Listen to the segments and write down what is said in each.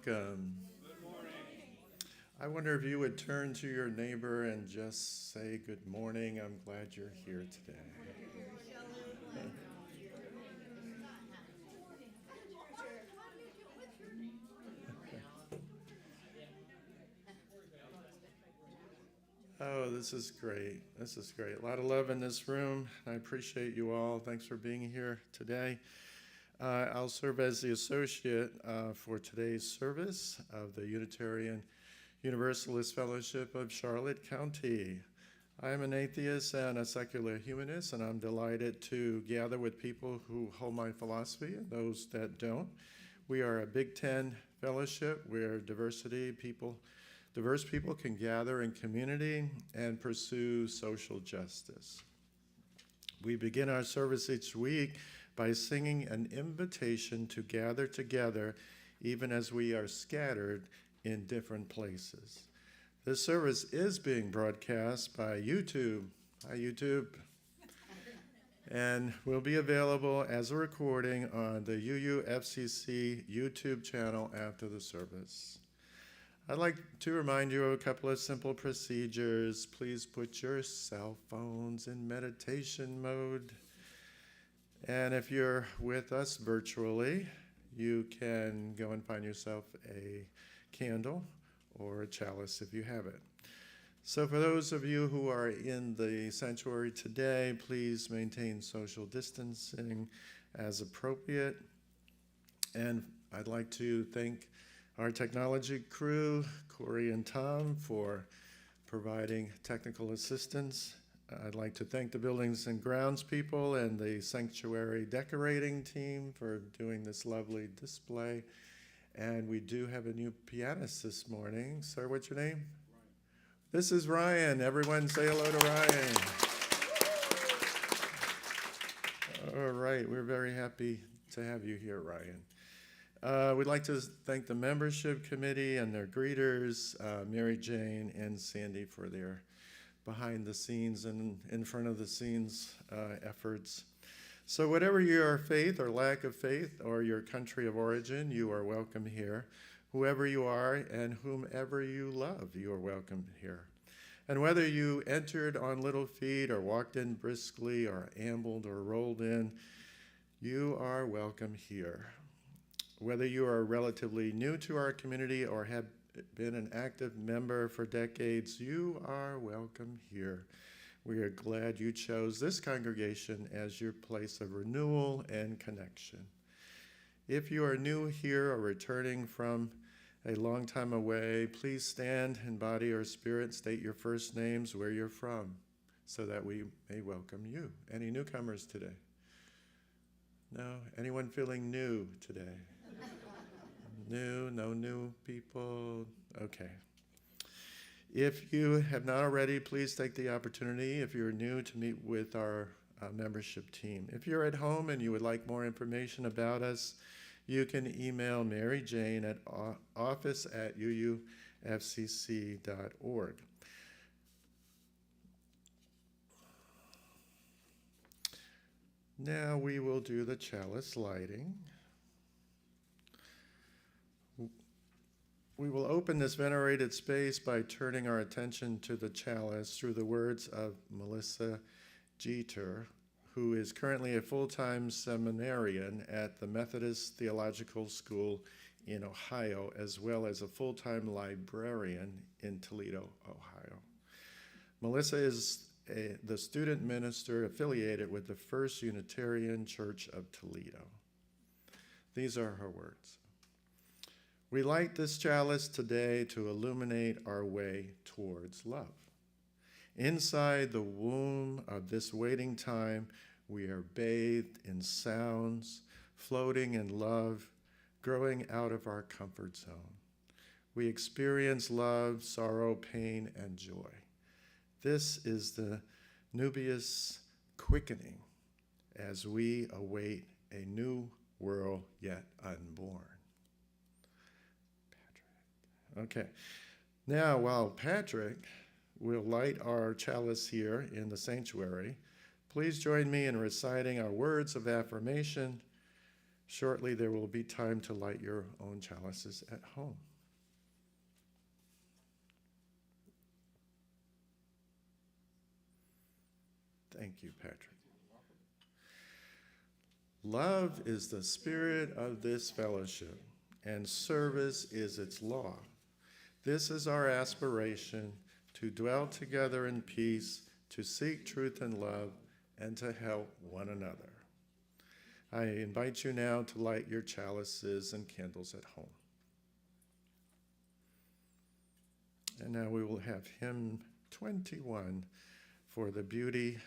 welcome. I wonder if you would turn to your neighbor and just say, good morning. I'm glad you're here today. Oh, this is great. This is great. A lot of love in this room. I appreciate you all. Thanks for being here today. I'll serve as the associate for today's service of the Unitarian Universalist Fellowship of Charlotte County. I am an atheist and a secular humanist, and I'm delighted to gather with people who hold my philosophy and those that don't. We are a Big Ten fellowship where diverse people can gather in community and pursue social justice. We begin our service each week by singing an invitation to gather together even as we are scattered in different places. This service is being broadcast by YouTube. Hi, YouTube. And will be available as a recording on the UUFCC YouTube channel after the service. I'd like to remind you of a couple of simple procedures. Please put your cell phones in meditation mode. And if you're with us virtually, you can go and find yourself a candle or a chalice if you have it. So for those of you who are in the sanctuary today, please maintain social distancing as appropriate. And I'd like to thank our technology crew, Corey and Tom, for providing technical assistance. I'd like to thank the buildings and grounds people and the sanctuary decorating team for doing this lovely display. And we do have a new pianist this morning. Sir, what's your name? Ryan. This is Ryan. Everyone say hello to Ryan. All right, we're very happy to have you here, Ryan. We'd like to thank the membership committee and their greeters, Mary Jane and Sandy, for their behind the scenes and in front of the scenes efforts. So whatever your faith or lack of faith or your country of origin, you are welcome here. Whoever you are and whomever you love, you are welcome here. And whether you entered on little feet or walked in briskly or ambled or rolled in, you are welcome here. Whether you are relatively new to our community or have been an active member for decades, you are welcome here. We are glad you chose this congregation as your place of renewal and connection. If you are new here or returning from a long time away, please stand in body or spirit, state your first names, where you're from, so that we may welcome you. Any newcomers today? No? Anyone feeling new today? New? No new people? Okay. If you have not already, please take the opportunity, if you're new, to meet with our membership team. If you're at home and you would like more information about us, you can email Mary Jane at office@uufcc.org. Now we will do the chalice lighting. We will open this venerated space by turning our attention to the chalice through the words of Melissa Jeter, who is currently a full-time seminarian at the Methodist Theological School in Ohio, as well as a full-time librarian in Toledo, Ohio. Melissa is the student minister affiliated with the First Unitarian Church of Toledo. These are her words. We light this chalice today to illuminate our way towards love. Inside the womb of this waiting time, we are bathed in sounds, floating in love, growing out of our comfort zone. We experience love, sorrow, pain, and joy. This is the nubious quickening as we await a new world yet unborn. Okay, now while Patrick will light our chalice here in the sanctuary, please join me in reciting our words of affirmation. Shortly, there will be time to light your own chalices at home. Thank you, Patrick. Love is the spirit of this fellowship, and service is its law. This is our aspiration, to dwell together in peace, to seek truth and love, and to help one another. I invite you now to light your chalices and candles at home. And now we will have hymn 21 for the beauty.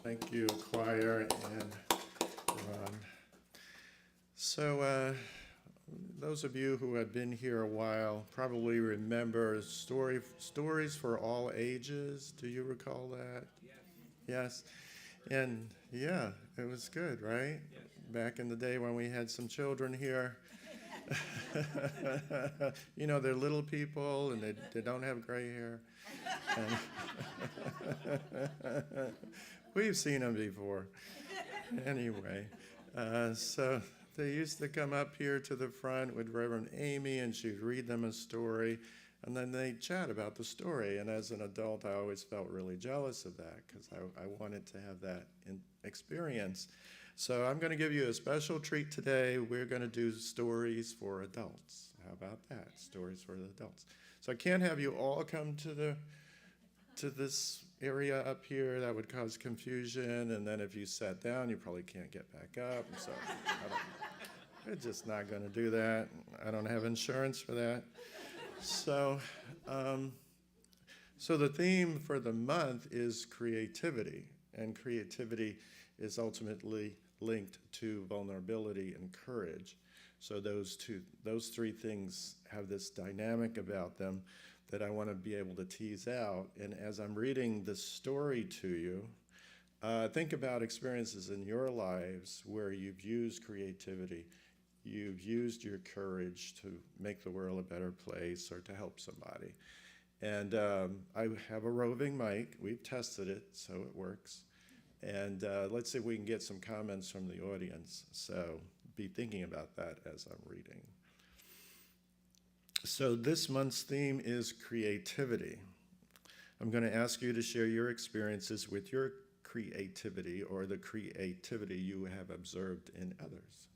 Thank you, choir and Ron. So those of you who have been here a while probably remember Stories for All Ages. Do you recall that? Yes. And yeah, it was good, right? Yes. Back in the day when we had some children here. You know, they're little people and they don't have gray hair. We've seen them before. Anyway, so they used to come up here to the front with Reverend Amy, and she'd read them a story, and then they'd chat about the story. And as an adult, I always felt really jealous of that because I wanted to have that experience. So I'm going to give you a special treat today. We're going to do stories for adults. How about that? Stories for the adults. So I can't have you all come to this area up here. That would cause confusion, and then if you sat down, you probably can't get back up. So we're just not going to do that. I don't have insurance for that. So the theme for the month is creativity, and creativity is ultimately linked to vulnerability and courage. So those three things have this dynamic about them that I want to be able to tease out. And as I'm reading this story to you, think about experiences in your lives where you've used creativity, you've used your courage to make the world a better place or to help somebody. And I have a roving mic. We've tested it, so it works. And let's see if we can get some comments from the audience. So be thinking about that as I'm reading. So this month's theme is creativity. I'm going to ask you to share your experiences with your creativity or the creativity you have observed in others.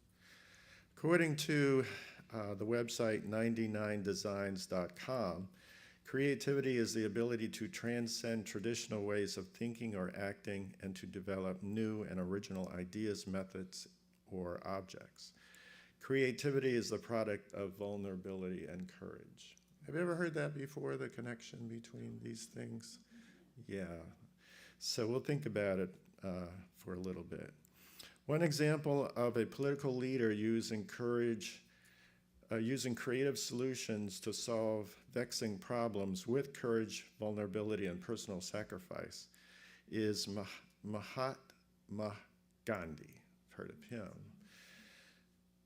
According to the website 99designs.com, creativity is the ability to transcend traditional ways of thinking or acting and to develop new and original ideas, methods, or objects. Creativity is the product of vulnerability and courage. Have you ever heard that before, the connection between these things? Yeah. So we'll think about it for a little bit. One example of a political leader using creative solutions to solve vexing problems with courage, vulnerability, and personal sacrifice is Mahatma Gandhi. I've heard of him.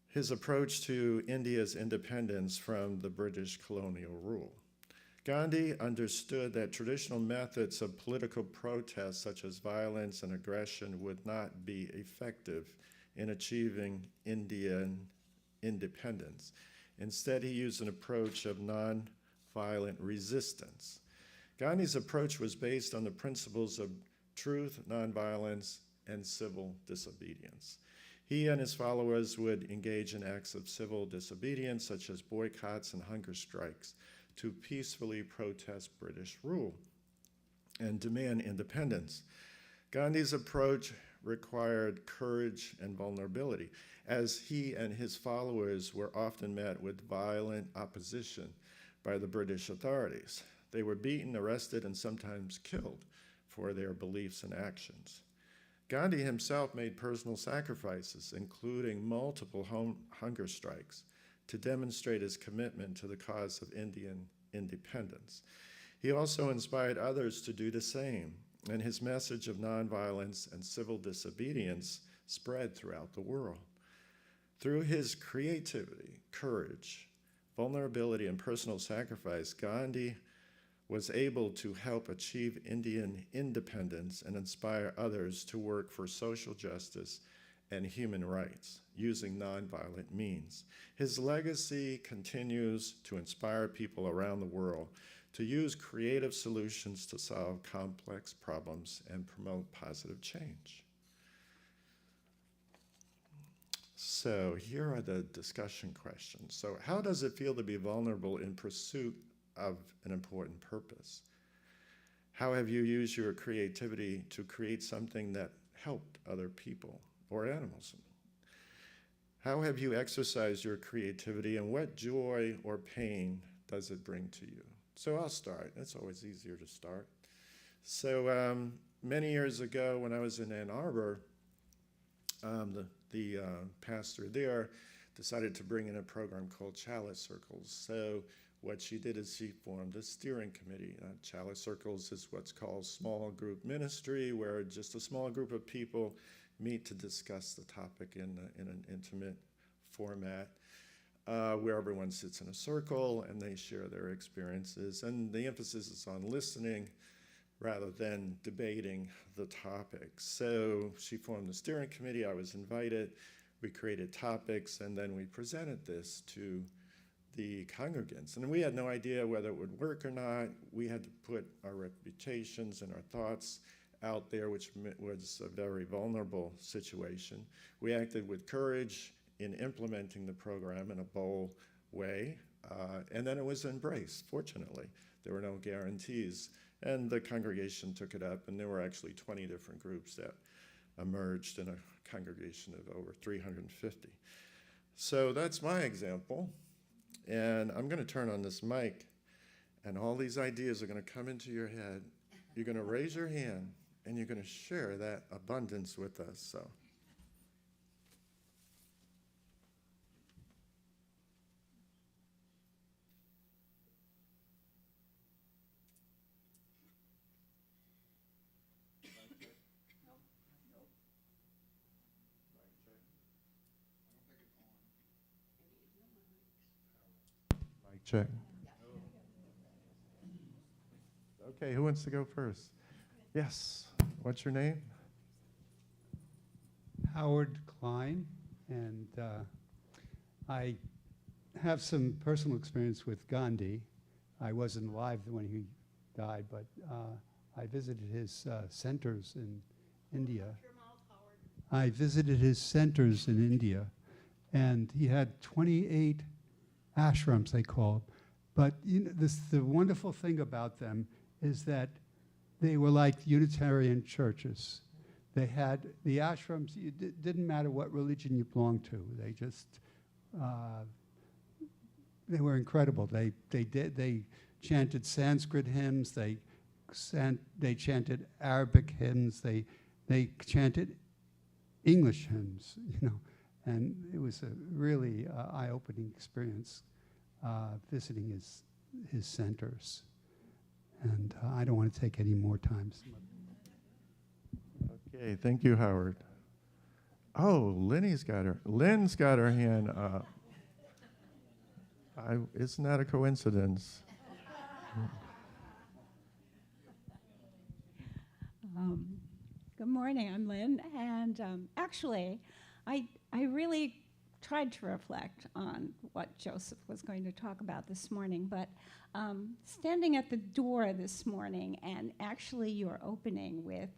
His approach to India's independence from the British colonial rule. Gandhi understood that traditional methods of political protest, such as violence and aggression, would not be effective in achieving Indian independence. Instead, he used an approach of nonviolent resistance. Gandhi's approach was based on the principles of truth, nonviolence, and civil disobedience. He and his followers would engage in acts of civil disobedience, such as boycotts and hunger strikes, to peacefully protest British rule and demand independence. Gandhi's approach required courage and vulnerability, as he and his followers were often met with violent opposition by the British authorities. They were beaten, arrested, and sometimes killed for their beliefs and actions. Gandhi himself made personal sacrifices, including multiple hunger strikes, to demonstrate his commitment to the cause of Indian independence. He also inspired others to do the same, and his message of nonviolence and civil disobedience spread throughout the world. Through his creativity, courage, vulnerability, and personal sacrifice, Gandhi was able to help achieve Indian independence and inspire others to work for social justice and human rights using nonviolent means. His legacy continues to inspire people around the world to use creative solutions to solve complex problems and promote positive change. So here are the discussion questions. So how does it feel to be vulnerable in pursuit of an important purpose? How have you used your creativity to create something that helped other people or animals? How have you exercised your creativity, and what joy or pain does it bring to you? So I'll start. It's always easier to start. So many years ago when I was in Ann Arbor, the pastor there decided to bring in a program called Chalice Circles. So what she did is she formed a steering committee. Chalice Circles is what's called small group ministry, where just a small group of people meet to discuss the topic in an intimate format, where everyone sits in a circle and they share their experiences. And the emphasis is on listening rather than debating the topic. So she formed the steering committee. I was invited. We created topics, and then we presented this to the congregants. And we had no idea whether it would work or not. We had to put our reputations and our thoughts out there, which was a very vulnerable situation. We acted with courage in implementing the program in a bold way, and then it was embraced, fortunately. There were no guarantees, and the congregation took it up, and there were actually 20 different groups that emerged in a congregation of over 350. So that's my example, and I'm going to turn on this mic, and all these ideas are going to come into your head. You're going to raise your hand, and you're going to share that abundance with us. So. Mic check. Okay, who wants to go first? Yes. What's your name? Howard Klein, and I have some personal experience with Gandhi. I wasn't alive when he died, but I visited his centers in India. I visited his centers in India, and he had 28 ashrams, they call them. But you know, the wonderful thing about them is that they were like Unitarian churches. They had the ashrams. Didn't matter what religion you belonged to. They just they were incredible. They chanted Sanskrit hymns. They chanted Arabic hymns. They chanted English hymns. You know, and it was a really eye-opening experience visiting his centers. And I don't want to take any more time. Okay, thank you, Howard. Oh, Lynn's got her hand up. Isn't that a coincidence? Good morning, I'm Lynn, and actually, I really tried to reflect on what Joesph was going to talk about this morning, but standing at the door this morning and actually your opening with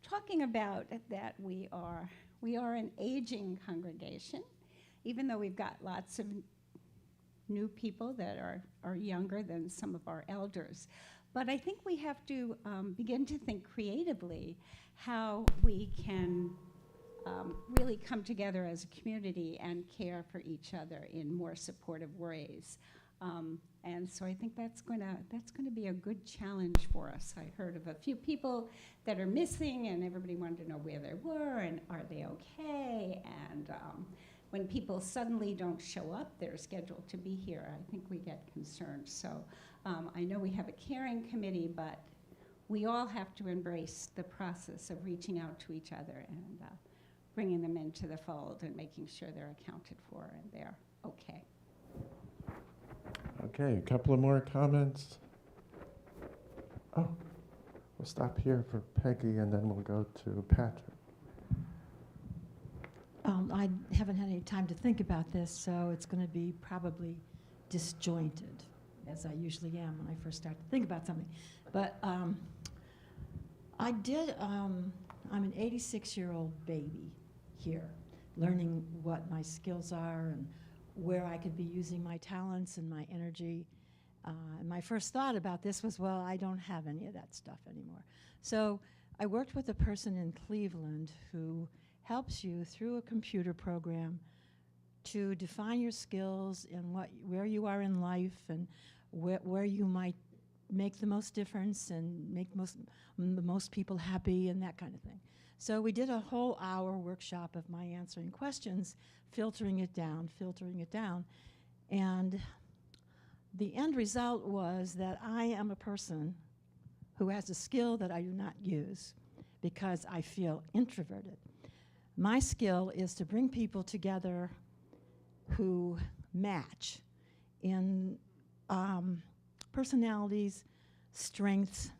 talking about that we are an aging congregation, even though we've got lots of new people that are younger than some of our elders. But I think we have to begin to think creatively how we can really come together as a community and care for each other in more supportive ways. And so I think that's going to be a good challenge for us. I heard of a few people that are missing, and everybody wanted to know where they were and are they okay. And when people suddenly don't show up, they're scheduled to be here, I think we get concerned. So I know we have a caring committee, but we all have to embrace the process of reaching out to each other and bringing them into the fold and making sure they're accounted for and they're okay. Okay, a couple of more comments. Oh, we'll stop here for Peggy and then we'll go to Patrick. I haven't had any time to think about this, so it's going to be probably disjointed, as I usually am when I first start to think about something. But I'm an 86-year-old baby here, learning what my skills are and where I could be using my talents and my energy. And my first thought about this was, well, I don't have any of that stuff anymore. So I worked with a person in Cleveland who helps you through a computer program to define your skills and where you are in life and where you might make the most difference and make the most people happy and that kind of thing. So we did a whole hour workshop of my answering questions, filtering it down. And the end result was that I am a person who has a skill that I do not use because I feel introverted. My skill is to bring people together who match in personalities, strengths,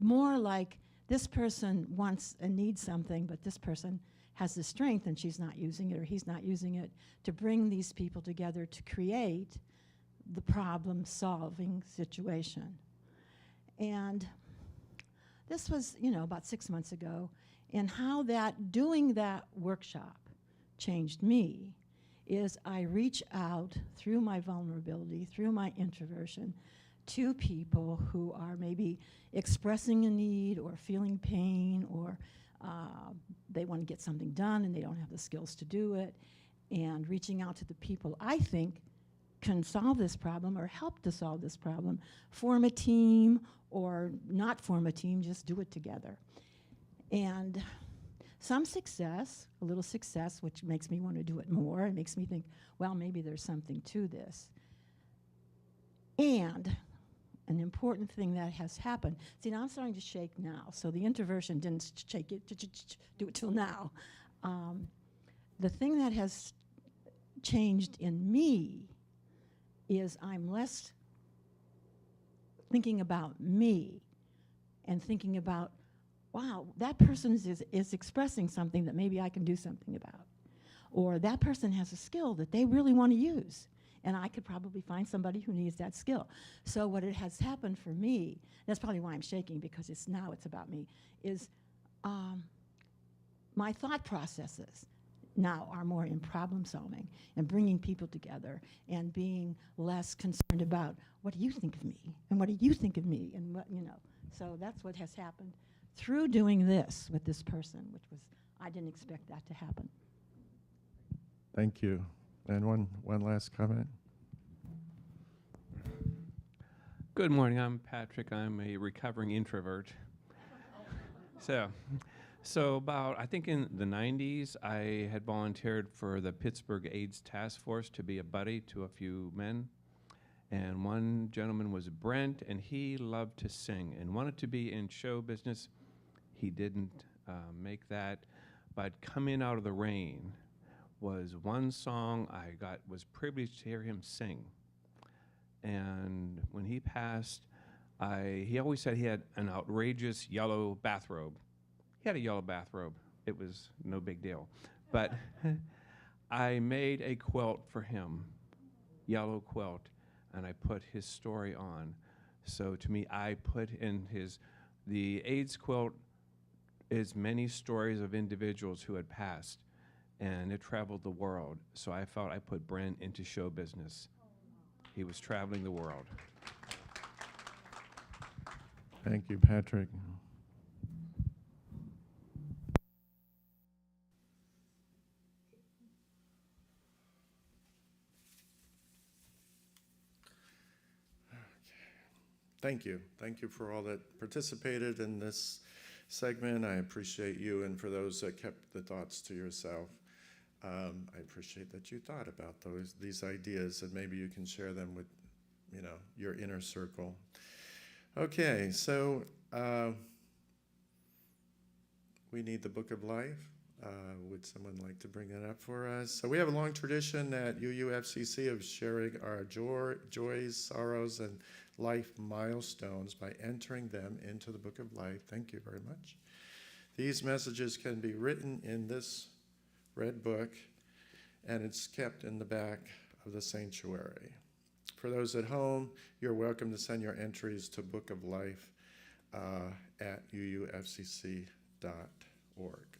more like this person wants and needs something, but this person has the strength and she's not using it or he's not using it, to bring these people together to create the problem-solving situation. And this was, about 6 months ago, and how doing that workshop changed me is I reach out through my vulnerability, through my introversion, to people who are maybe expressing a need or feeling pain, or they want to get something done and they don't have the skills to do it, and reaching out to the people I think can solve this problem or help to solve this problem, form a team or not form a team, just do it together. And some success, a little success, which makes me want to do it more. It makes me think, well, maybe there's something to this. And an important thing that has happened, see, now I'm starting to shake now, so the introversion didn't shake it, do it till now. The thing that has changed in me is I'm less thinking about me and thinking about, wow, that person is expressing something that maybe I can do something about. Or that person has a skill that they really want to use, and I could probably find somebody who needs that skill. So what it has happened for me, that's probably why I'm shaking, because it's about me, is my thought processes now are more in problem solving and bringing people together and being less concerned about what do you think of me and what do you think of me and what, you know. So that's what has happened through doing this with this person, which was, I didn't expect that to happen. Thank you. And one last comment. Good morning. I'm Patrick. I'm a recovering introvert. So about, I think in the 90s, I had volunteered for the Pittsburgh AIDS Task Force to be a buddy to a few men. And one gentleman was Brent, and he loved to sing and wanted to be in show business. He didn't make that, but Coming Out of the Rain was one song was privileged to hear him sing. And when he passed, he always said he had an outrageous yellow bathrobe. He had a yellow bathrobe. It was no big deal. But I made a quilt for him, yellow quilt, and I put his story on. So to me, I put in the AIDS quilt is many stories of individuals who had passed, and it traveled the world. So I felt I put Brent into show business. He was traveling the world. Thank you, Patrick. Thank you. Thank you for all that participated in this segment. I appreciate you, and for those that kept the thoughts to yourself. I appreciate that you thought about these ideas, and maybe you can share them with, your inner circle. Okay, so we need the Book of Life. Would someone like to bring that up for us? So we have a long tradition at UUFCC of sharing our joys, sorrows, and life milestones by entering them into the Book of Life. Thank you very much. These messages can be written in this red book, and it's kept in the back of the sanctuary. For those at home, you're welcome to send your entries to Book of Life at uufcc.org.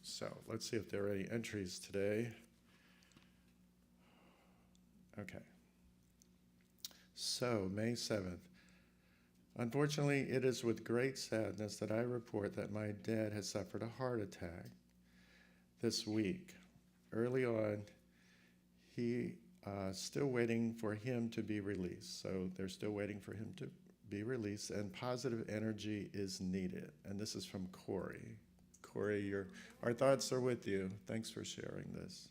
So let's see if there are any entries today. Okay. So May 7th. Unfortunately, it is with great sadness that I report that my dad has suffered a heart attack this week. Early on, he still waiting for him to be released. So they're still waiting for him to be released, and positive energy is needed. And this is from Corey. Corey, our thoughts are with you. Thanks for sharing this.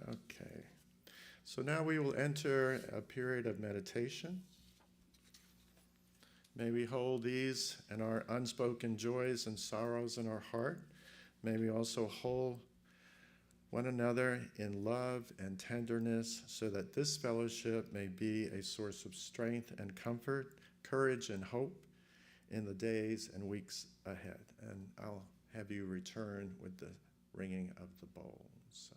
Okay. So now we will enter a period of meditation. May we hold these and our unspoken joys and sorrows in our heart. May we also hold one another in love and tenderness, so that this fellowship may be a source of strength and comfort, courage and hope in the days and weeks ahead. And I'll have you return with the ringing of the bowl. So.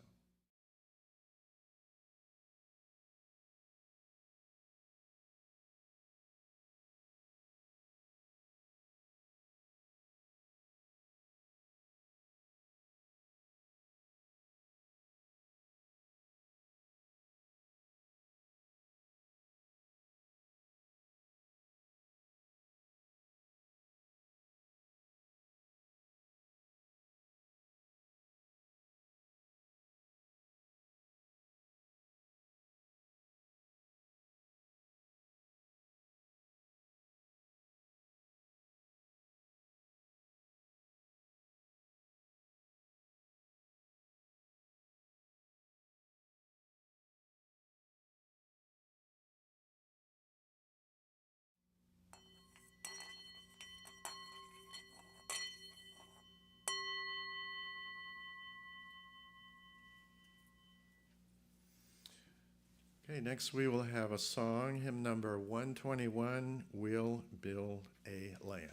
Okay, next we will have a song, hymn number 121, We'll Build a Land.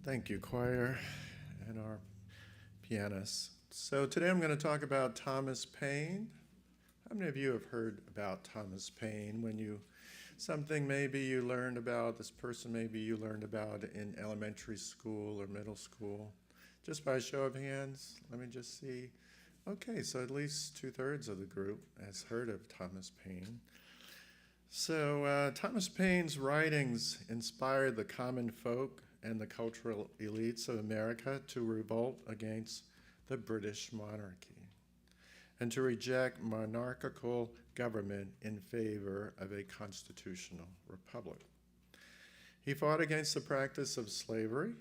Thank you, choir, and our pianists. So today I'm going to talk about Thomas Paine. How many of you have heard about Thomas Paine something maybe you learned about, this person maybe you learned about in elementary school or middle school? Just by a show of hands, let me just see. Okay, so at least 2/3 of the group has heard of Thomas Paine. So Thomas Paine's writings inspired the common folk and the cultural elites of America to revolt against the British monarchy and to reject monarchical government in favor of a constitutional republic. He fought against the practice of slavery,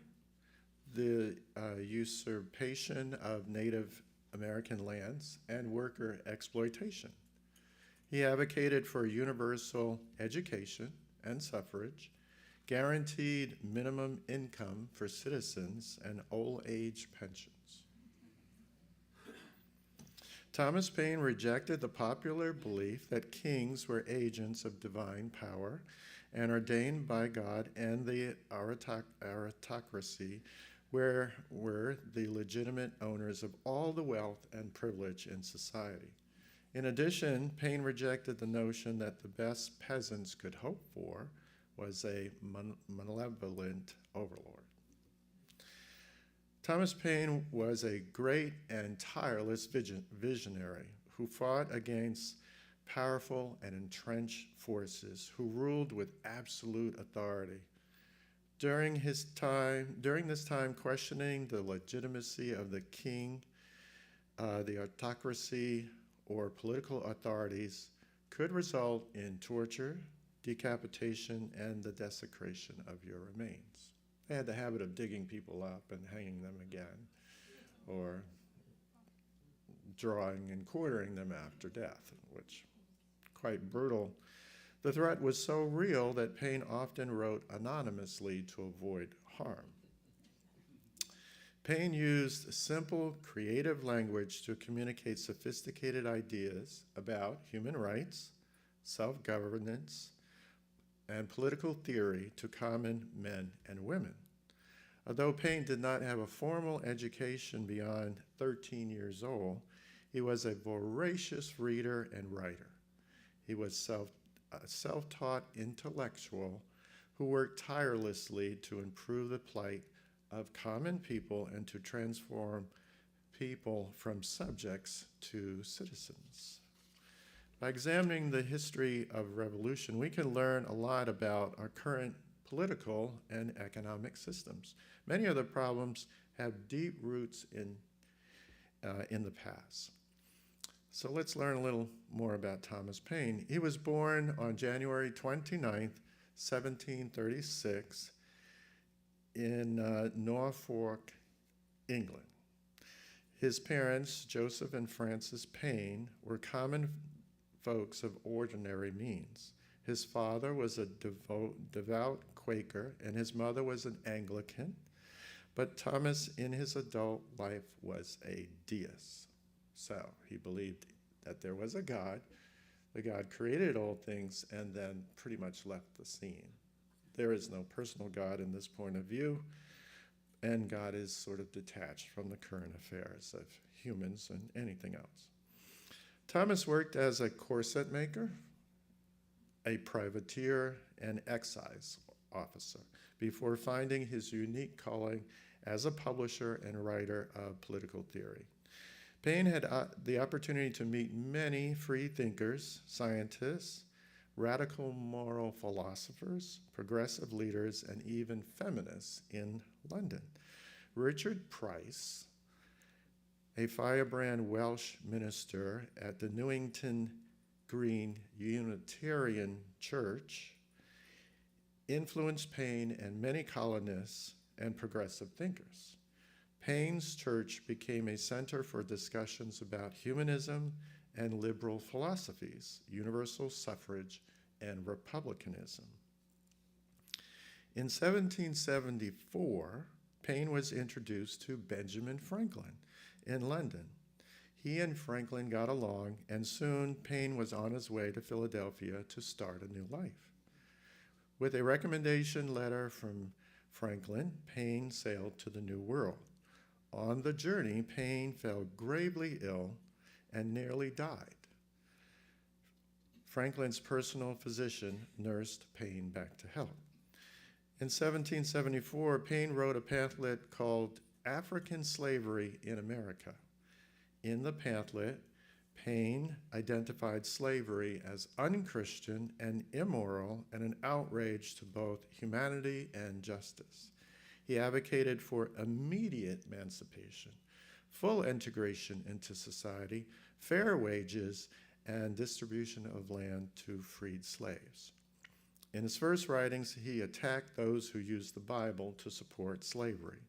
the usurpation of Native American lands, and worker exploitation. He advocated for universal education and suffrage, guaranteed minimum income for citizens, and old age pensions. Thomas Paine rejected the popular belief that kings were agents of divine power and ordained by God, and the aristocracy were the legitimate owners of all the wealth and privilege in society. In addition, Paine rejected the notion that the best peasants could hope for was a malevolent overlord. Thomas Paine was a great and tireless visionary who fought against powerful and entrenched forces who ruled with absolute authority. During this time, questioning the legitimacy of the king, the autocracy, or political authorities could result in torture, decapitation, and the desecration of your remains. They had the habit of digging people up and hanging them again, or drawing and quartering them after death, which quite brutal. The threat was so real that Paine often wrote anonymously to avoid harm. Paine used simple, creative language to communicate sophisticated ideas about human rights, self-governance, and political theory to common men and women. Although Paine did not have a formal education beyond 13 years old, he was a voracious reader and writer. He was a self-taught intellectual who worked tirelessly to improve the plight of common people and to transform people from subjects to citizens. By examining the history of revolution, we can learn a lot about our current political and economic systems. Many of the problems have deep roots in the past. So let's learn a little more about Thomas Paine. He was born on January 29th, 1736 in Norfolk, England. His parents, Joesph and Frances Paine, were common folks of ordinary means. His father was a devout Quaker, and his mother was an Anglican, but Thomas, in his adult life, was a deist. So he believed that there was a God, the God created all things, and then pretty much left the scene. There is no personal God in this point of view, and God is sort of detached from the current affairs of humans and anything else. Thomas worked as a corset maker, a privateer, and excise officer before finding his unique calling as a publisher and writer of political theory. Paine had the opportunity to meet many free thinkers, scientists, radical moral philosophers, progressive leaders, and even feminists in London. Richard Price, a firebrand Welsh minister at the Newington Green Unitarian Church, influenced Paine and many colonists and progressive thinkers. Paine's church became a center for discussions about humanism and liberal philosophies, universal suffrage, and republicanism. In 1774, Paine was introduced to Benjamin Franklin in London. He and Franklin got along, and soon Paine was on his way to Philadelphia to start a new life. With a recommendation letter from Franklin, Paine sailed to the New World. On the journey, Paine fell gravely ill and nearly died. Franklin's personal physician nursed Paine back to health. In 1774, Paine wrote a pamphlet called African Slavery in America. In the pamphlet, Paine identified slavery as unchristian and immoral and an outrage to both humanity and justice. He advocated for immediate emancipation, full integration into society, fair wages, and distribution of land to freed slaves. In his first writings, he attacked those who used the Bible to support slavery.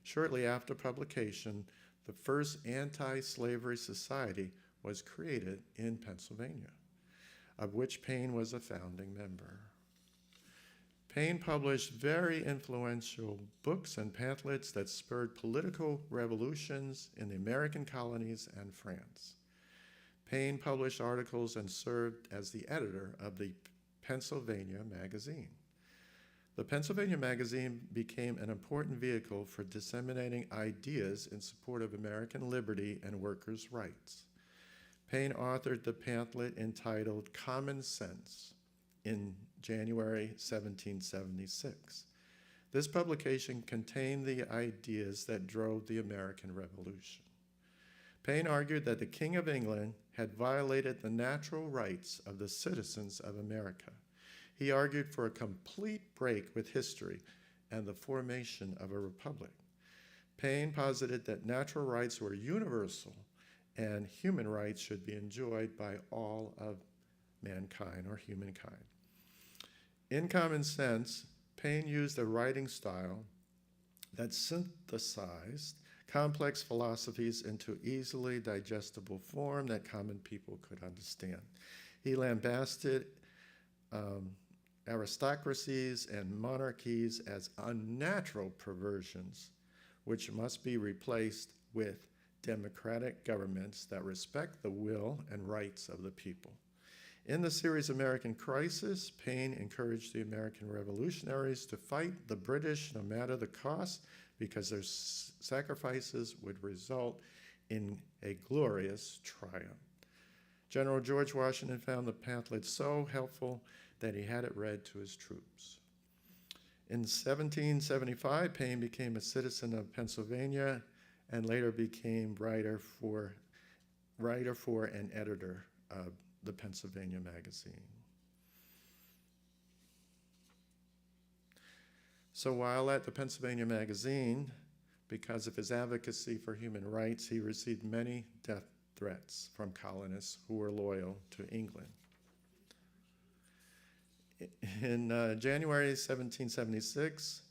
Shortly after publication, the first anti-slavery society was created in Pennsylvania, of which Paine was a founding member. Paine published very influential books and pamphlets that spurred political revolutions in the American colonies and France. Paine published articles and served as the editor of the Pennsylvania Magazine. The Pennsylvania Magazine became an important vehicle for disseminating ideas in support of American liberty and workers' rights. Paine authored the pamphlet entitled Common Sense, in January 1776. This publication contained the ideas that drove the American Revolution. Paine argued that the King of England had violated the natural rights of the citizens of America. He argued for a complete break with history and the formation of a republic. Paine posited that natural rights were universal and human rights should be enjoyed by all of mankind or humankind. In Common Sense, Paine used a writing style that synthesized complex philosophies into easily digestible form that common people could understand. He lambasted aristocracies and monarchies as unnatural perversions, which must be replaced with democratic governments that respect the will and rights of the people. In the series American Crisis, Paine encouraged the American revolutionaries to fight the British no matter the cost, because their sacrifices would result in a glorious triumph. General George Washington found the pamphlet so helpful that he had it read to his troops. In 1775, Paine became a citizen of Pennsylvania and later became writer for and editor of the Pennsylvania magazine. So while at the Pennsylvania magazine, because of his advocacy for human rights, he received many death threats from colonists who were loyal to England. In January 1776,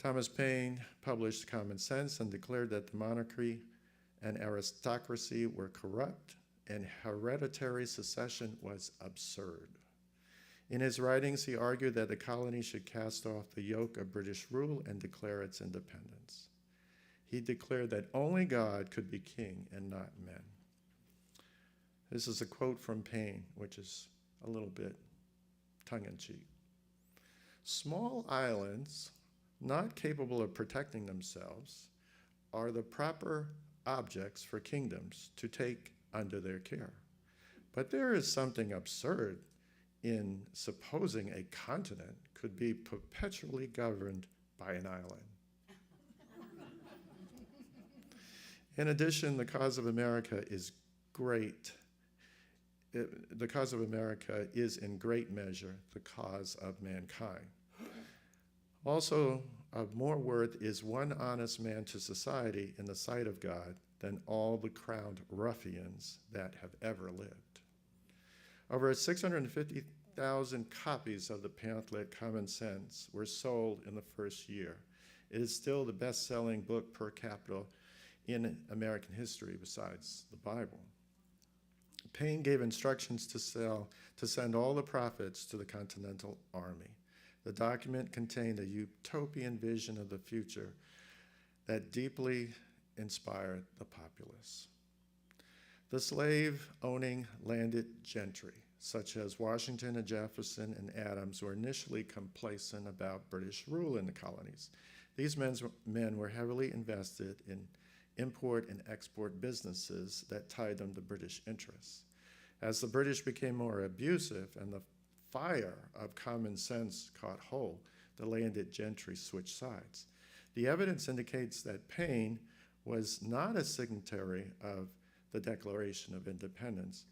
Thomas Paine published Common Sense and declared that the monarchy and aristocracy were corrupt and hereditary succession was absurd. In his writings, he argued that the colony should cast off the yoke of British rule and declare its independence. He declared that only God could be king and not men. This is a quote from Paine, which is a little bit tongue-in-cheek. Small islands, not capable of protecting themselves, are the proper objects for kingdoms to take under their care. But there is something absurd in supposing a continent could be perpetually governed by an island. In addition, the cause of America is great. The cause of America is in great measure the cause of mankind. Also, of more worth is one honest man to society in the sight of God than all the crowned ruffians that have ever lived. Over 650,000 copies of the pamphlet Common Sense were sold in the first year. It is still the best-selling book per capita in American history besides the Bible. Paine gave instructions to send all the profits to the Continental Army. The document contained a utopian vision of the future that deeply inspired the populace. The slave-owning landed gentry, such as Washington and Jefferson and Adams, were initially complacent about British rule in the colonies. These men were heavily invested in import and export businesses that tied them to British interests. As the British became more abusive and the fire of common sense caught hold, the landed gentry switched sides. The evidence indicates that Paine was not a signatory of the Declaration of Independence,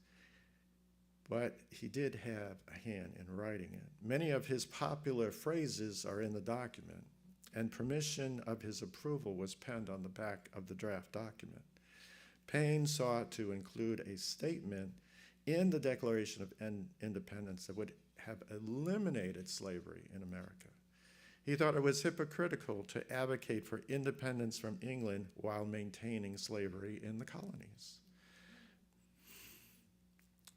but he did have a hand in writing it. Many of his popular phrases are in the document, and permission of his approval was penned on the back of the draft document. Paine sought to include a statement in the Declaration of Independence that would have eliminated slavery in America. He thought it was hypocritical to advocate for independence from England while maintaining slavery in the colonies.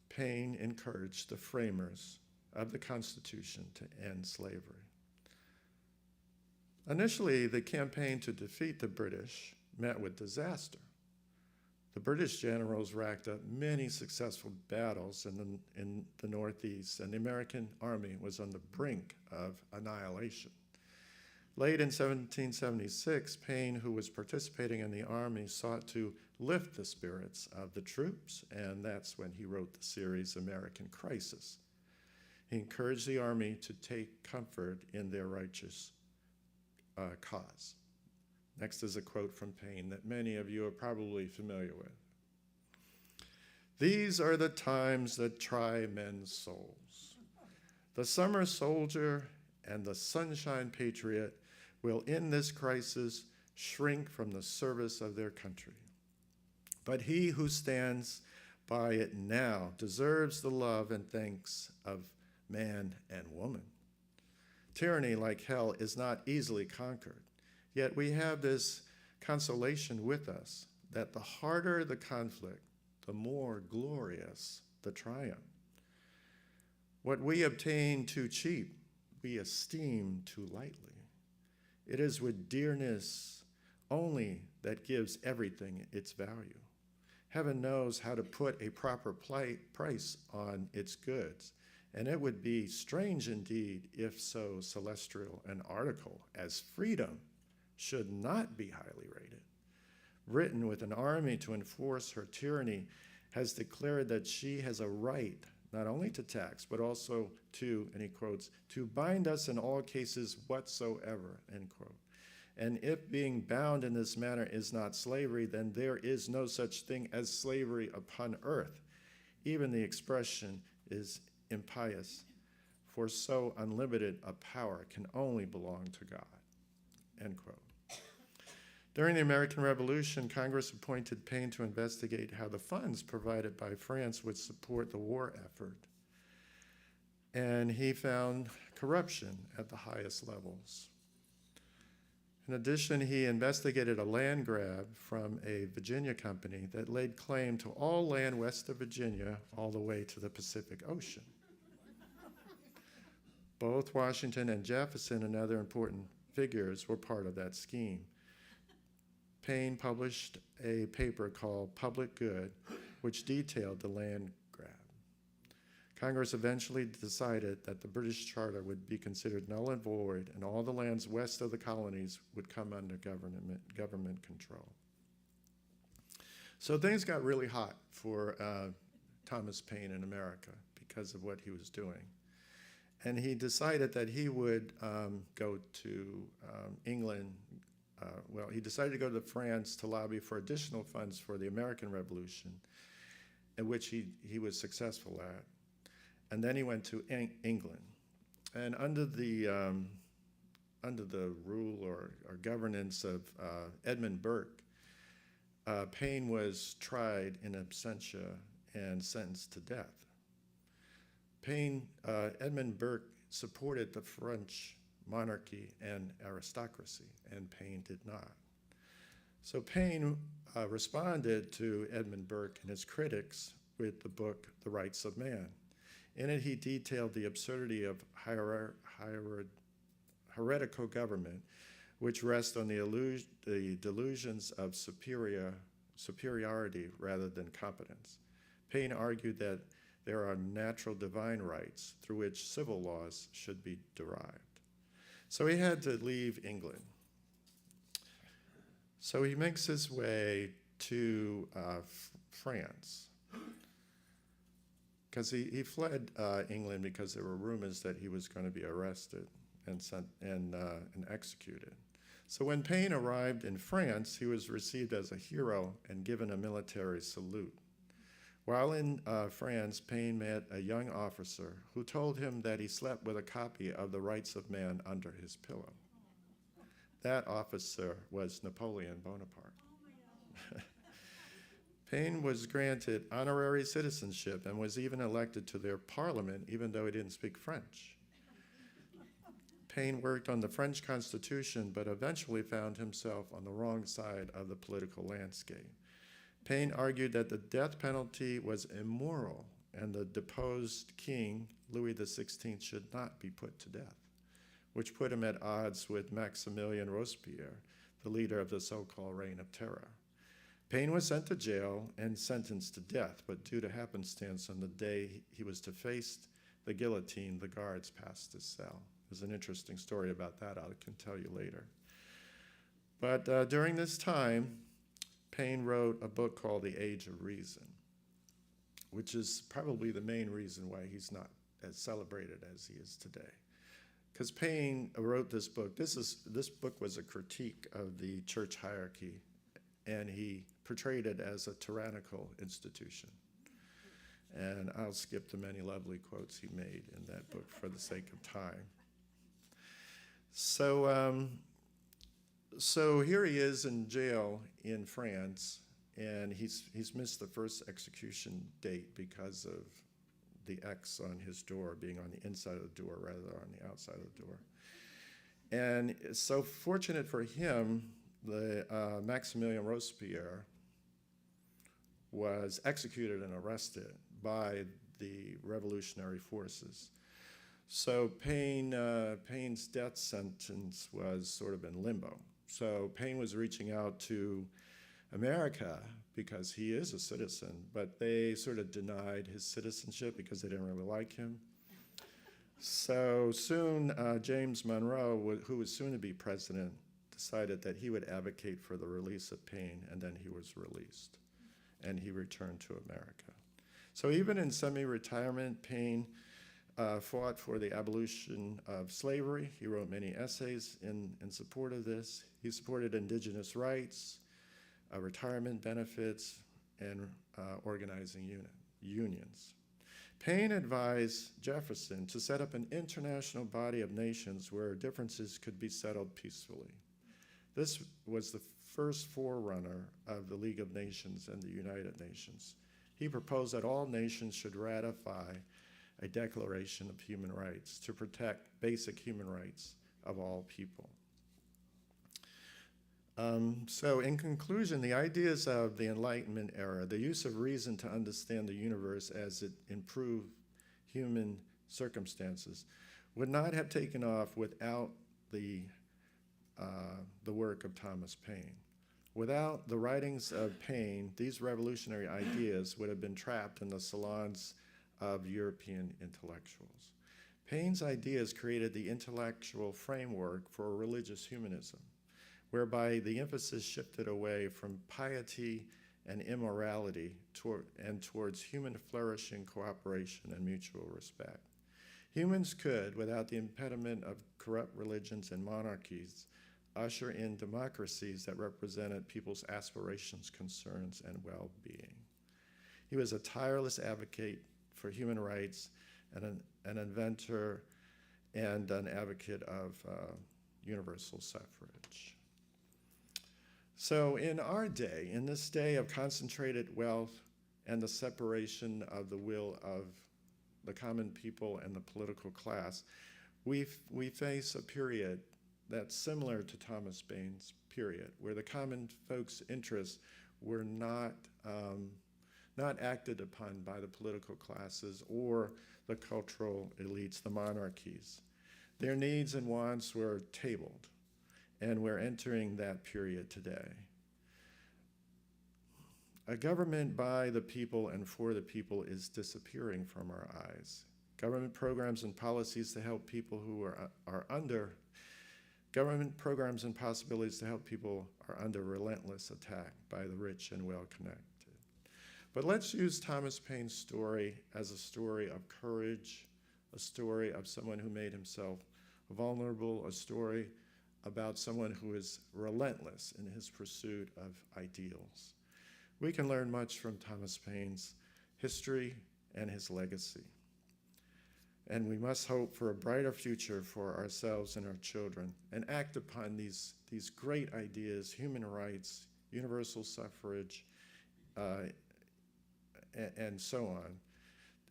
Paine encouraged the framers of the Constitution to end slavery. Initially, the campaign to defeat the British met with disaster. The British generals racked up many successful battles in the Northeast, and the American army was on the brink of annihilation. Late in 1776, Paine, who was participating in the army, sought to lift the spirits of the troops, and that's when he wrote the series American Crisis. He encouraged the army to take comfort in their righteous cause. Next is a quote from Paine that many of you are probably familiar with. These are the times that try men's souls. The summer soldier and the sunshine patriot will in this crisis shrink from the service of their country. But he who stands by it now deserves the love and thanks of man and woman. Tyranny, like hell, is not easily conquered. Yet we have this consolation with us that the harder the conflict, the more glorious the triumph. What we obtain too cheap, we esteem too lightly. It is with dearness only that gives everything its value. Heaven knows how to put a proper price on its goods, and it would be strange indeed if so celestial an article as freedom should not be highly rated. Britain, with an army to enforce her tyranny, has declared that she has a right not only to tax, but also to, and he quotes, to bind us in all cases whatsoever, end quote. And if being bound in this manner is not slavery, then there is no such thing as slavery upon earth. Even the expression is impious, for so unlimited a power can only belong to God, end quote. During the American Revolution, Congress appointed Paine to investigate how the funds provided by France would support the war effort. And he found corruption at the highest levels. In addition, he investigated a land grab from a Virginia company that laid claim to all land west of Virginia all the way to the Pacific Ocean. Both Washington and Jefferson and other important figures were part of that scheme. Paine published a paper called Public Good, which detailed the land grab. Congress eventually decided that the British Charter would be considered null and void, and all the lands west of the colonies would come under government control. So things got really hot for Thomas Paine in America because of what he was doing. And he decided that he would go to England. He decided to go to France to lobby for additional funds for the American Revolution, in which he was successful at. And then he went to England. And under the rule or governance of Edmund Burke, Paine was tried in absentia and sentenced to death. Edmund Burke supported the French monarchy and aristocracy, and Paine did not. So Paine responded to Edmund Burke and his critics with the book, The Rights of Man. In it, he detailed the absurdity of heretical government, which rests on the delusions of superiority rather than competence. Paine argued that there are natural divine rights through which civil laws should be derived. So he had to leave England. So he makes his way to France, because he fled England because there were rumors that he was going to be arrested and executed. So when Paine arrived in France, he was received as a hero and given a military salute. While in France, Paine met a young officer who told him that he slept with a copy of The Rights of Man under his pillow. That officer was Napoleon Bonaparte. Paine was granted honorary citizenship and was even elected to their parliament, even though he didn't speak French. Paine worked on the French Constitution, but eventually found himself on the wrong side of the political landscape. Paine argued that the death penalty was immoral and the deposed king, Louis XVI, should not be put to death, which put him at odds with Maximilien Robespierre, the leader of the so-called Reign of Terror. Paine was sent to jail and sentenced to death, but due to happenstance, on the day he was to face the guillotine, the guards passed his cell. There's an interesting story about that I can tell you later. But during this time, Paine wrote a book called The Age of Reason, which is probably the main reason why he's not as celebrated as he is today. Because Paine wrote this book. This book was a critique of the church hierarchy, and he portrayed it as a tyrannical institution. And I'll skip the many lovely quotes he made in that book for the sake of time. So here he is in jail in France, and he's missed the first execution date because of the X on his door being on the inside of the door rather than on the outside of the door. And so fortunate for him, the Maximilien Robespierre was executed and arrested by the revolutionary forces. So Paine's death sentence was sort of in limbo. So Paine was reaching out to America because he is a citizen, but they sort of denied his citizenship because they didn't really like him. So soon, James Monroe, who was soon to be president, decided that he would advocate for the release of Paine, and then he was released, and he returned to America. So even in semi-retirement, Paine fought for the abolition of slavery. He wrote many essays in support of this. He supported indigenous rights, retirement benefits, and organizing unions. Paine advised Jefferson to set up an international body of nations where differences could be settled peacefully. This was the first forerunner of the League of Nations and the United Nations. He proposed that all nations should ratify a Declaration of Human Rights to protect basic human rights of all people. So in conclusion, the ideas of the Enlightenment era, the use of reason to understand the universe as it improved human circumstances, would not have taken off without the work of Thomas Paine. Without the writings of Paine, these revolutionary ideas would have been trapped in the salons of European intellectuals. Paine's ideas created the intellectual framework for religious humanism, whereby the emphasis shifted away from piety and immorality towards human flourishing, cooperation, and mutual respect. Humans could, without the impediment of corrupt religions and monarchies, usher in democracies that represented people's aspirations, concerns, and well-being. He was a tireless advocate for human rights and an inventor and an advocate of universal suffrage. So in our day, in this day of concentrated wealth and the separation of the will of the common people and the political class, we face a period that's similar to Thomas Paine's period, where the common folks' interests were not acted upon by the political classes or the cultural elites, the monarchies. Their needs and wants were tabled, and we're entering that period today. A government by the people and for the people is disappearing from our eyes. Government programs and policies to help people who are under government programs and possibilities to help people are under relentless attack by the rich and well-connected. But let's use Thomas Paine's story as a story of courage, a story of someone who made himself vulnerable, a story about someone who is relentless in his pursuit of ideals. We can learn much from Thomas Paine's history and his legacy. And we must hope for a brighter future for ourselves and our children and act upon these great ideas, human rights, universal suffrage, and so on,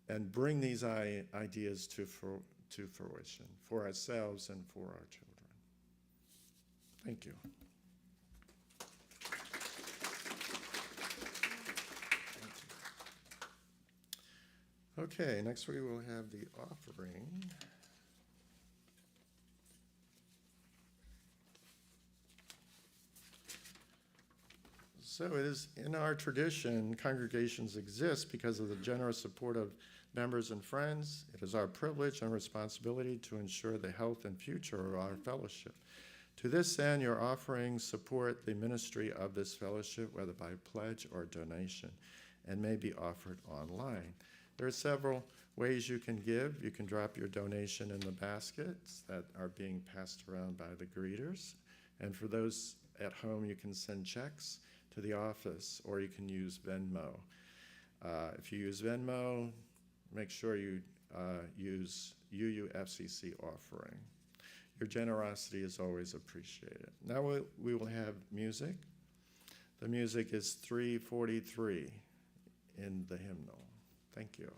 and bring these ideas to fruition for ourselves and for our children. Thank you. Okay, next we will have the offering. So it is in our tradition, congregations exist because of the generous support of members and friends. It is our privilege and responsibility to ensure the health and future of our fellowship. To this end, your offerings support the ministry of this fellowship, whether by pledge or donation, and may be offered online. There are several Ways you can give: you can drop your donation in the baskets that are being passed around by the greeters. And for those at home, you can send checks to the office, or you can use Venmo. If you use Venmo, make sure you use UUFCC offering. Your generosity is always appreciated. Now we will have music. The music is 343 in the hymnal. Thank you.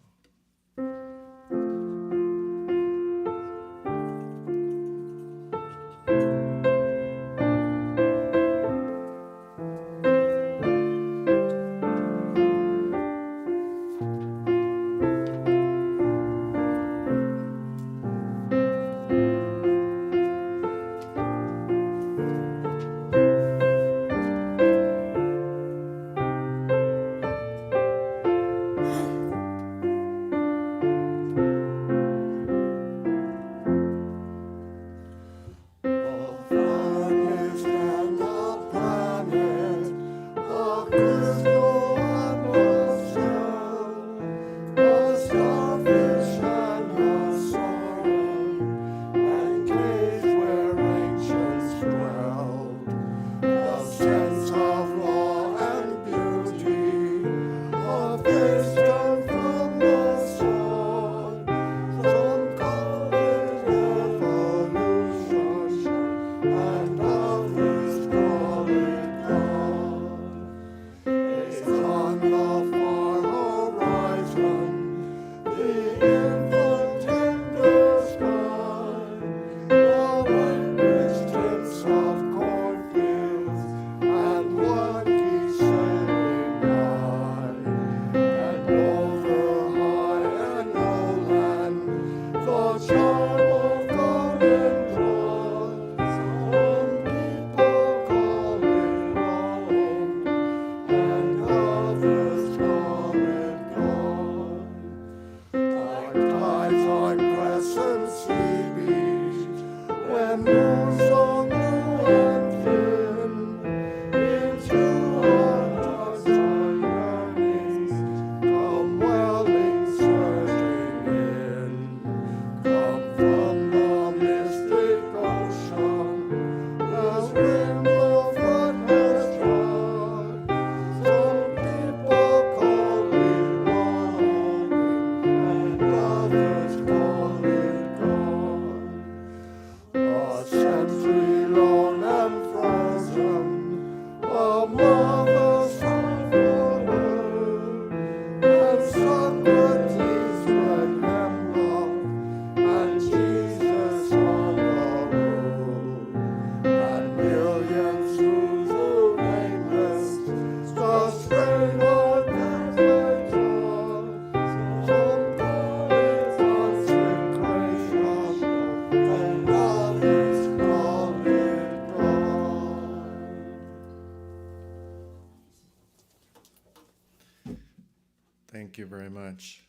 Thank you very much.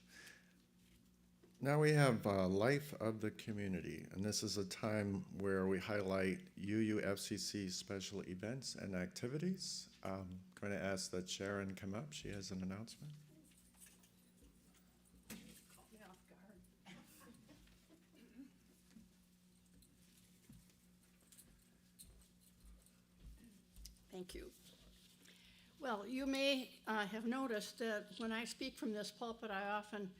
Now we have Life of the Community, and this is a time where we highlight UUFCC special events and activities. I'm going to ask that Sharon come up. She has an announcement. Thank you. Well, you may have noticed that when I speak from this pulpit, I often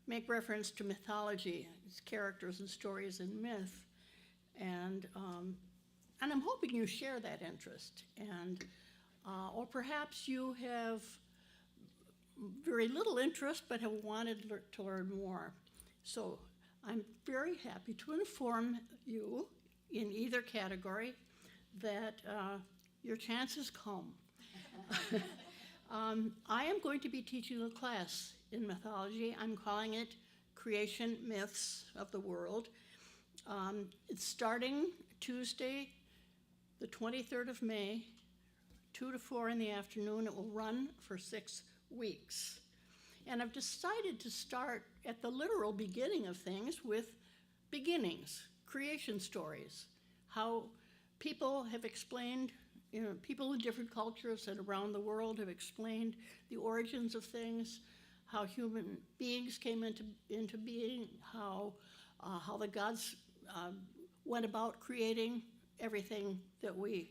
make reference to mythology, its characters and stories and myth, and I'm hoping you share that interest, and or perhaps you have very little interest but have wanted to learn more. So I'm very happy to inform you in either category that your chance has come. I am going to be teaching a class in mythology. I'm calling it Creation Myths of the World. It's starting Tuesday, the 23rd of May, 2 to 4 in the afternoon. It will run for 6 weeks. And I've decided to start at the literal beginning of things with beginnings, creation stories, how people have explained, people in different cultures and around the world have explained the origins of things, how human beings came into being, how the gods went about creating everything that we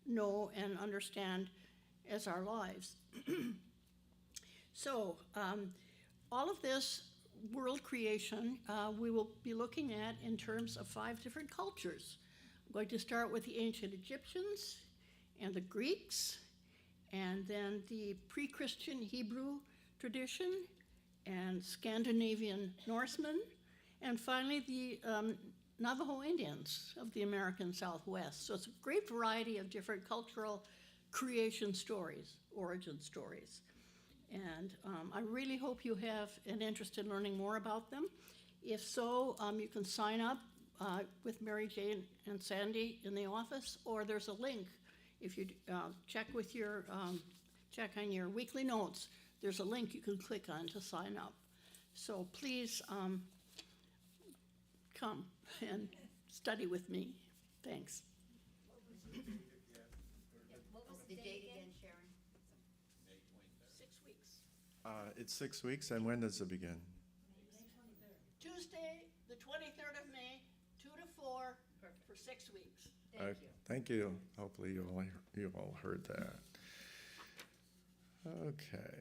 know and understand as our lives. So all of this world creation we will be looking at in terms of 5 different cultures. I'm going to start with the ancient Egyptians and the Greeks, and then the pre-Christian Hebrew tradition and Scandinavian Norsemen, and finally the Navajo Indians of the American Southwest. So it's a great variety of different cultural creation stories, origin stories. And I really hope you have an interest in learning more about them. If so, you can sign up with Mary Jane and Sandy in the office, or there's a link. If you check on your weekly notes, there's a link you can click on to sign up. So please come and study with me. Thanks. What was the date again, Sharon? 6 weeks. It's 6 weeks, and when does it begin? Tuesday, the 23rd of May, 2 to 4 for 6 weeks. Thank you. Thank you. Hopefully you all heard that. Okay.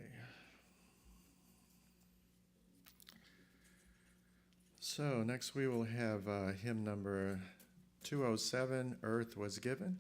So next we will have hymn number 207, Earth Was Given.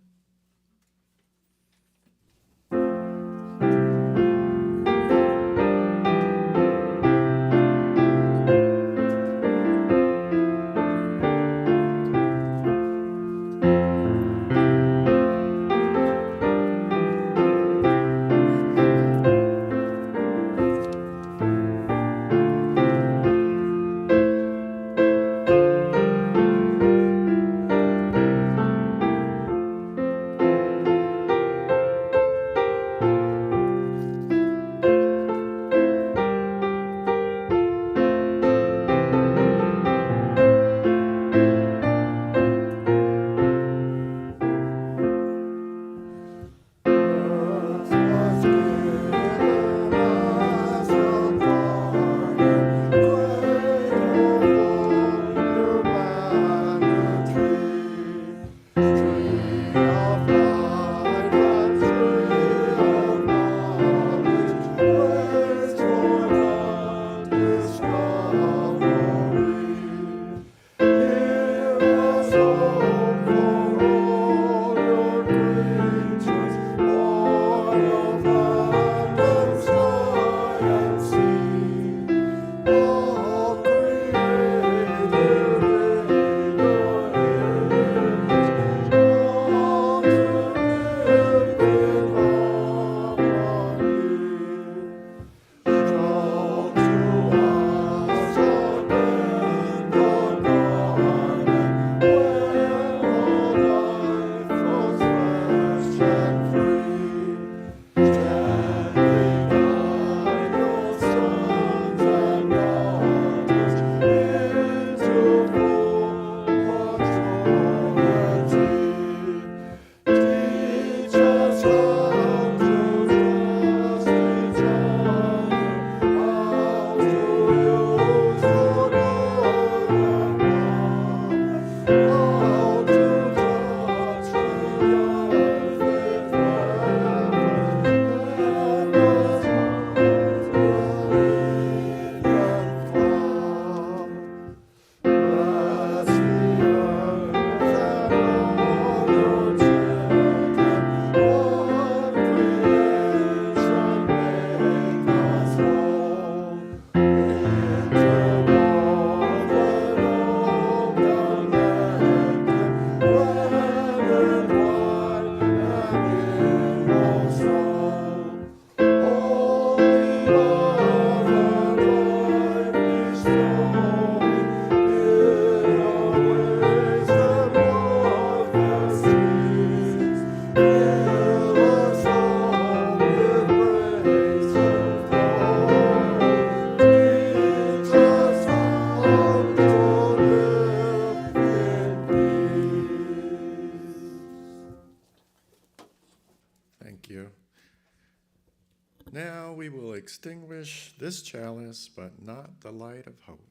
Now we will extinguish this chalice, but not the light of hope,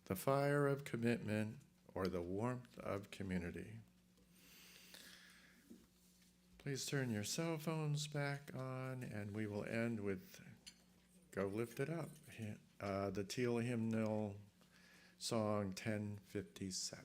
the fire of commitment, or the warmth of community. Please turn your cell phones back on, and we will end with Go Lift It Up, the Teal hymnal song 1057.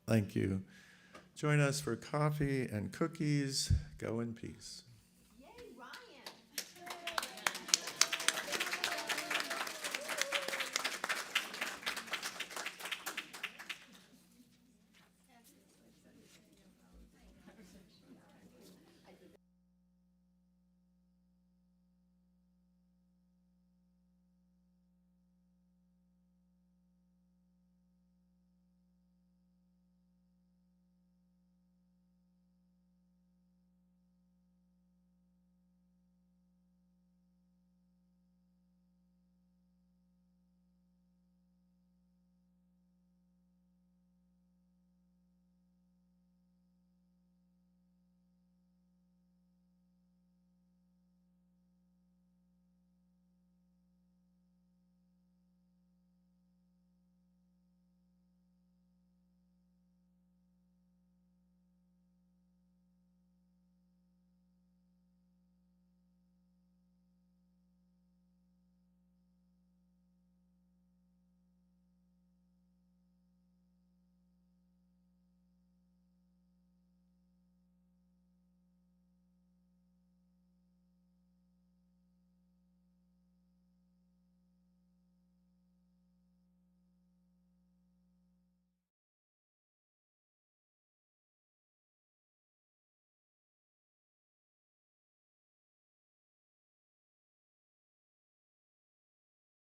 Thank you. Join us for coffee and cookies. Go in peace.